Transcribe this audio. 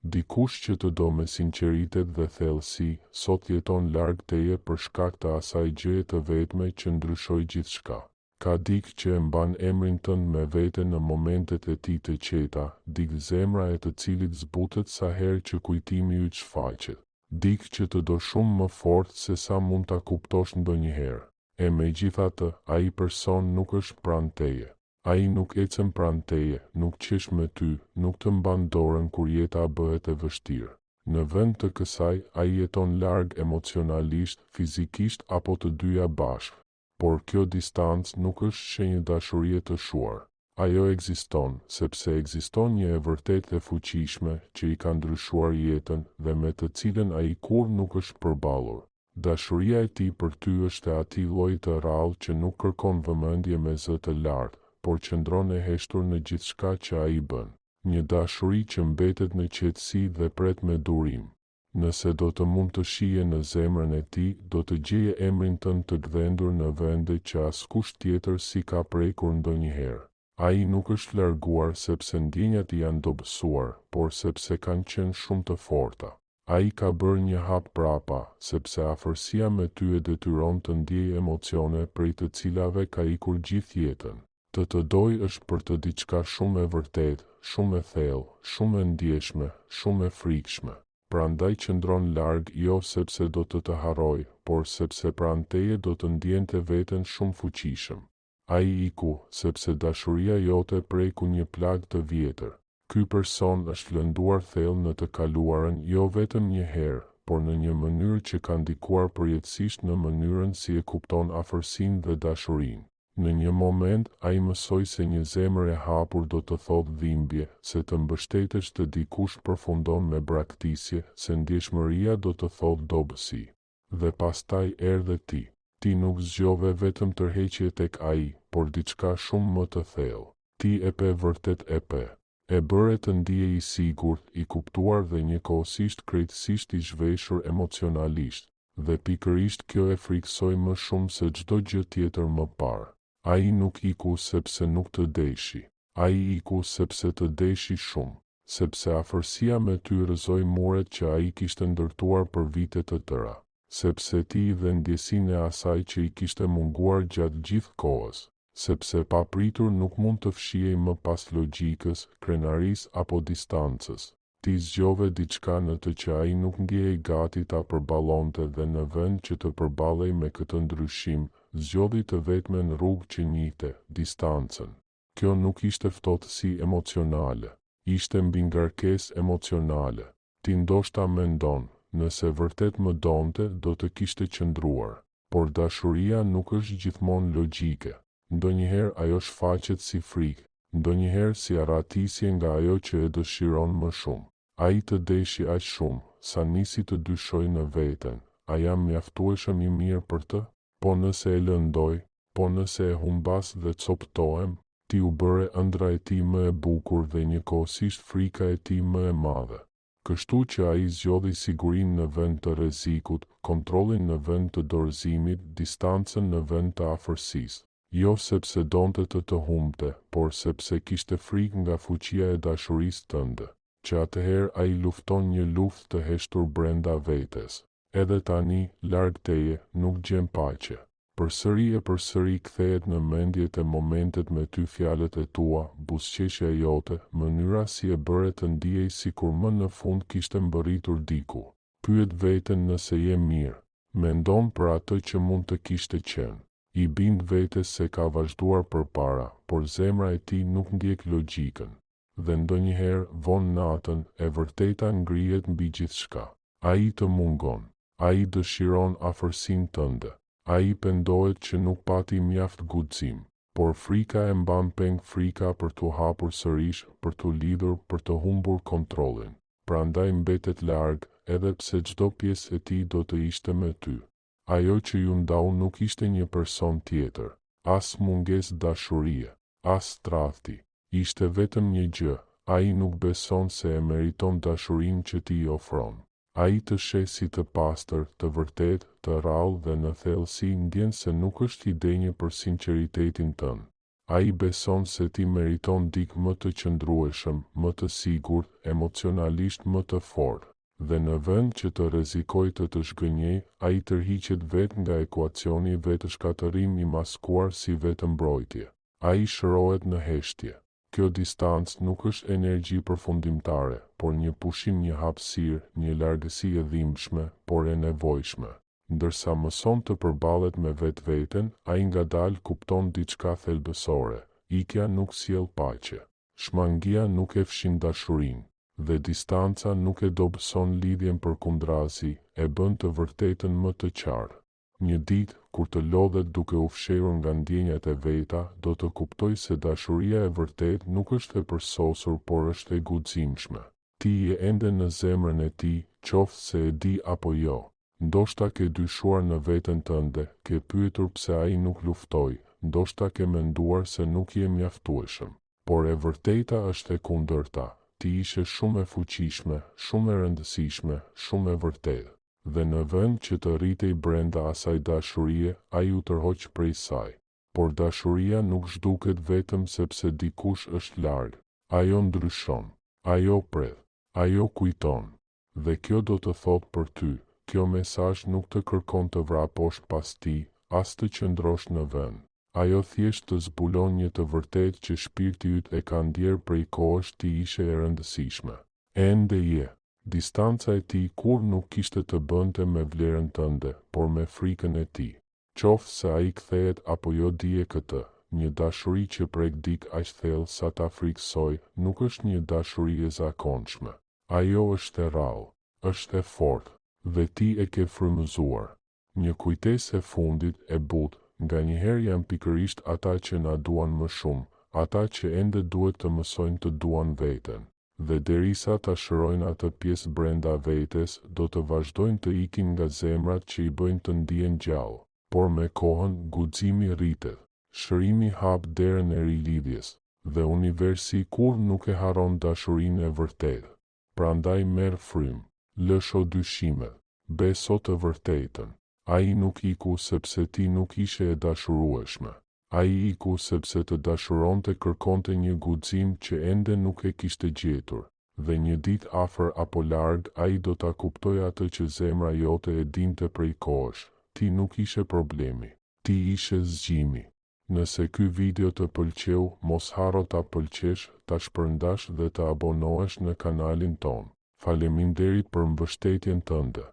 Dikush që të do me sinqeritet dhe thellësi, sot jeton larg teje për shkak të asaj gjëje të vetme që ndryshoi gjithçka. Ka dikë që e mban emrin tënd me vete në momentet e tij të qeta, dikë zemra e të cilit zbutet sa herë që kujtimi yt shfaqet. Dikë që të do shumë më fort se sa mund ta kuptosh ndonjëherë. E megjithatë, ai person nuk është pranë teje. Ai nuk ecën pranë teje, nuk qesh me ty, nuk të mban dorën kur jeta bëhet e vështirë. Në vend të kësaj, ai jeton larg emocionalisht, fizikisht apo të dyja bashkë. Por kjo distancë nuk është shenjë dashurie të shuar. Ajo ekziston, sepse ekziston një e vërtetë e fuqishme që i ka ndryshuar jetën dhe me të cilën ai kurrë nuk është përballur. Dashuria e tij për ty është e atij lloji të rrallë që nuk kërkon vëmendje me zë të lartë, por qëndron e heshtur në gjithçka që ai bën. Një dashuri që mbetet në qetësi dhe pret me durim. Nëse do të mund të shije në zemrën e tij, do të gjeje emrin tënd të gdhendur në vende që askush tjetër si ka prekur ndonjëherë. Ai nuk është larguar sepse ndjenjat i janë dobësuar, por sepse kanë qenë shumë të forta. Ai ka bërë një hap prapa, sepse afërsia me ty e detyron të ndjej emocione prej të cilave ka ikur gjithë jetën. Të doj është për të diçka shumë e vërtetë, shumë e thellë, shumë e ndjeshme, shumë e frikshme. Prandaj qëndron larg jo sepse do të harroj, por sepse pranë teje do të ndjente veten shumë fuqishëm. Ai iku, sepse dashuria jote preku një plag të vjetër. Ky person është lënduar thellë në të kaluarën jo vetëm një herë, por në një mënyrë që ka ndikuar përjetësisht në mënyrën si e kupton afërsinë dhe dashurinë. Në një moment, ai mësoi se një zemër e hapur do të thotë dhimbje, se të mbështetesh të dikush përfundon me braktisje, se ndjeshmëria do të thotë dobësi. Dhe pastaj erdhe ti. Ti nuk zgjove vetëm tërheqje tek ai, por diçka shumë më të thellë. Ti e pe vërtet e pe. E bëre të ndihej i sigurt, i kuptuar dhe njëkohësisht krejtësisht i zhveshur emocionalisht. Dhe pikërisht kjo e friksoi më shumë se çdo gjë tjetër më parë. Ai nuk iku sepse nuk të deshi. Ai iku sepse të deshi shumë, sepse afërsia me ty rrëzoi muret që ai kishte ndërtuar për vite të tëra, sepse ti dhe ndjesinë e asaj që i kishte munguar gjatë gjithë kohës, sepse papritur nuk mund të fshihej më pas logjikës, krenarisë apo distancës. Ti zgjove diçka në të që ai nuk ndjehej gati ta përballonte dhe në vend që të përballej me këtë ndryshim, zgjodhi të vetmen rrugë që njihte, distancën. Kjo nuk ishte ftohtësi emocionale, ishte mbi ngarkesë emocionale. Ti ndoshta mendon, nëse vërtet më donte, do të kishte qëndruar. Por dashuria nuk është gjithmonë logjike. Ndonjëherë ajo shfaqet si frikë, ndonjëherë si arratisje nga ajo që e dëshiron më shumë. Ai të deshi aq shumë, sa nisi të dyshoj në veten. A jam mjaftueshëm i mirë për të? Po nëse e lëndoj, po nëse e humbas dhe coptohem, ti u bëre ëndra e tij më e bukur dhe njëkohësisht frika e tij më e madhe. Kështu që ai zgjodhi sigurinë në vend të rrezikut, kontrollin në vend të dorëzimit, distancën në vend të afërsisë. Jo sepse donte të humbte, por sepse kishte frikë nga fuqia e dashurisë tënde, që atëherë ai lufton një luftë të heshtur brenda vetes. Edhe tani, larg teje, nuk gjen paqe. Përsëri kthehet në mendjet e momentet me ty fjalët e tua, buzëqeshja jote, mënyra si e bëre të ndihej sikur më në fund kishte mbërritur diku. Pyet veten nëse je mirë. Mendon për atë që mund të kishte qenë. I bind vetes se ka vazhduar përpara, por zemra e tij nuk ndjek logjikën. Dhe ndonjëherë, vonë natën, e vërteta ngrihet mbi gjithçka. Ai të mungon. Ai dëshiron afërsinë tënde. Ai pendohet që nuk pati mjaft guxim, por frika e mban peng, frika për t'u hapur sërish, për t'u lidhur, për të humbur kontrollin. Prandaj mbetet larg, edhe pse çdo pjesë e tij do të ishte me ty. Ajo që ju ndau nuk ishte një person tjetër, as mungesë dashurie, as tradhti. Ishte vetëm një gjë, ai nuk beson se e meriton dashurinë që ti i ofron. Ai të sheh si të pastër, të vërtetë, të rrallë dhe në thellësi ndjen se nuk është i denjë për sinqeritetin tënd. Ai beson se ti meriton dikë më të qëndrueshëm, më të sigurt, emocionalisht më të fortë. Dhe në vend që të rrezikojë të zhgënjej, ai tërhiqet vetë nga ekuacioni vetë shkatërim i maskuar si vetë mbrojtje. Ai shërohet në heshtje. Kjo distancë nuk është energji përfundimtare, por një pushim, një hapësirë, një largësi e dhimbshme, por e nevojshme. Ndërsa mëson të përballet me vetveten, ai ngadalë kupton diçka thelbësore. Ikja nuk sjell paqe. Shmangia nuk e fshin dashurinë, dhe distanca nuk e dobëson lidhjen, përkundrazi, e bën të vërtetën më të qartë. Një ditë, kur të lodhet duke u fshehur nga ndjenjat e veta, do të kuptoj se dashuria e vërtet nuk është e përsosur, por është e guximshme. Ti je ende në zemrën e tij, qoftë se e di apo jo. Ndoshta ke dyshuar në veten tënde, ke pyetur pse ai nuk luftoi, ndoshta ke menduar se nuk je mjaftueshëm. Por e vërteta është e kundërta. Ti ishe shumë e fuqishme, shumë e rëndësishme, shumë e vërtetë. Dhe në vend që të rritej brenda asaj dashurie, ai u tërhoq prej saj. Por dashuria nuk zhduket vetëm sepse dikush është larg. Ajo ndryshon, ajo pret, ajo kujton. Dhe kjo do të thotë për ty, kjo mesazh nuk të kërkon të vraposh pas ti, as të qëndrosh në vend. Ajo thjesht të zbulon një të vërtetë që shpirti yt e ka ndjer prej kohësh ti ishe e rëndësishme. Ende je. Distanca e tij kur nuk kishte të bënte me vlerën tënde, por me frikën e tij. Qoftë se ai kthehet apo jo, dije këtë, një dashuri që prek dik aq thellë sa ta frikësoj, nuk është një dashuri e zakonshme. Ajo është e rrallë, është e fortë, dhe ti e ke frymëzuar. Një kujtesë e fundit e butë, nganjëherë janë pikërisht ata që na duan më shumë, ata që ende duhet të mësojnë të duan veten. Dhe derisa ta shërojnë atë pjesë brenda vetes, do të vazhdojnë të ikin nga zemrat që i bëjnë të ndihen gjallë. Por me kohën, guximi rritet, shërimi hap derën e rilidhjes, dhe universi kur nuk e haron dashurinë e vërtetë. Prandaj merr frymë, lësho dyshimet, beso të vërtetën. Ai nuk iku sepse ti nuk ishe e dashurueshme. Ai iku sepse të dashuronte, kërkonte një guxim që ende nuk e kishte gjetur, dhe një ditë afër apo larg ai do ta kuptoj atë që zemra jote e dinte prej kohësh. Ti nuk ishe problemi, ti ishe zgjimi. Nëse ky video të pëlqeu, mos harro ta pëlqesh, ta shpërndash dhe të abonohesh në kanalin ton. Faleminderit për mbështetjen tënde.